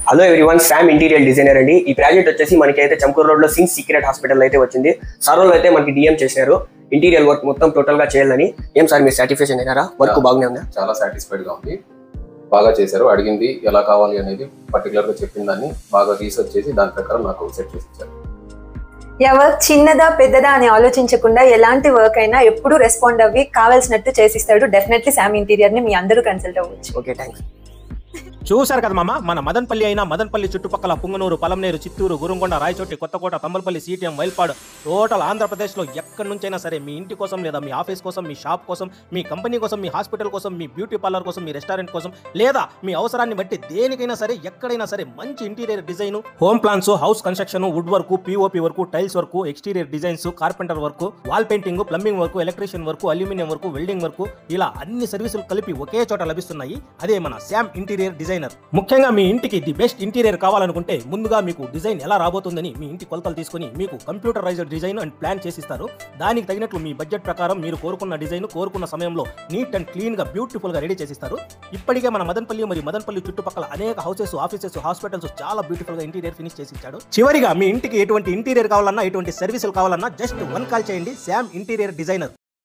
Hello everyone, Sam interior designer అండి. ఈ project వచ్చేసి మనకైతే చంకూర్ రోడ్ లో సింగ్ సీక్రెట్ హాస్పిటల్ అయితే వచ్చింది. సార్ వాళ్ళు అయితే మనకి డిఎం చేశారు ఇంటీరియర్ వర్క్ మొత్తం టోటల్ గా చేయాలని. ఏం సార్ మీరు సాటిస్ఫాక్షన్ అయినారా? వర్క్ బాగానే ఉందా? చాలా సాటిస్ఫైడ్ గా ఉంది. బాగా చేశారు. అడిగింది ఎలా కావాలి అనేది పర్టికులర్ గా చెప్పిన దాన్ని బాగా రీసెర్చ్ చేసి దాని ప్రకారం నాకు సెట్ చేసి ఇచ్చారు. వర్క్ చిన్నదా పెద్దదా అని ఆలోచించకుండా ఎలాంటి వర్క్ అయినా ఎప్పుడు రెస్పాండ్ అవ్వి కావాల్సినట్టు చేసిస్తాడు. డెఫినెట్లీ శామ్ ఇంటీరియర్ ని మీ అందరూ కన్సల్ట్ అవ్వచ్చు. Okay, thanks. చూశారు కదా మామ, మన మదనపల్లి అయినా మదనపల్లి చుట్టుపక్కల పుంగనూరు, పలంనేరు, చిత్తూరు, గురుంగొండ, రాయచోటి, కొత్తకోట, తంబలపల్లి, సిటిఎం, వైల్పాడు, టోటల్ ఆంధ్రప్రదేశ్లో ఎక్కడి నుంచైనా సరే మీ ఇంటి కోసం లేదా మీ ఆఫీస్ కోసం, మీ షాప్ కోసం, మీ కంపెనీ కోసం, మీ హాస్పిటల్ కోసం, మీ బ్యూటీ పార్లర్ కోసం, మీ రెస్టారెంట్ కోసం లేదా మీ అవసరాన్ని బట్టి దేనికైనా సరే ఎక్కడైనా సరే మంచి interior design, home plans, house construction, wood work, POP work, tiles work, exterior designs, carpenter work, wall painting, plumbing work, electrician work, aluminium work, welding work, ఇలా అన్ని సర్వీసులు కలిపి ఒకే చోట లభిస్తున్నాయి. అదే మన శామ్ ఇంటీరియర్ డిజైనర్. ముఖ్యంగా మీ ఇంటికి ది బెస్ట్ ఇంటీరియర్ కావాలనుకుంటే ముందుగా మీకు డిజైన్ ఎలా రాబోతుందని మీ ఇంటి కొలతలు తీసుకుని మీకు కంప్యూటరైజ్డ్ డిజైన్ అండ్ ప్లాన్ చేసిస్తారు. దానికి తగినట్లు మీ బడ్జెట్ ప్రకారం మీరు కోరుకున్న డిజైన్ కోరుకున్న సమయంలో నీట్ అండ్ క్లీన్ గా బ్యూటిఫుల్ గా రెడీ చేసిస్తారు. ఇప్పటికే మన మదనపల్లి మరియు మదనపల్లి చుట్టుపక్కల అనేక హౌసెస్, ఆఫీసెస్, హాస్పిటల్స్ చాలా బ్యూటిఫుల్ గా ఇంటీరియర్ ఫినిష్ చేసి ఇచ్చాడు. చివరిగా మీ ఇంటికి ఎటువంటి ఇంటీరియర్ కావాలన్నా, ఎటువంటి సర్వీసులు కావాలన్నా జస్ట్ 1 కాల్ చేయండి. Sam interior designer.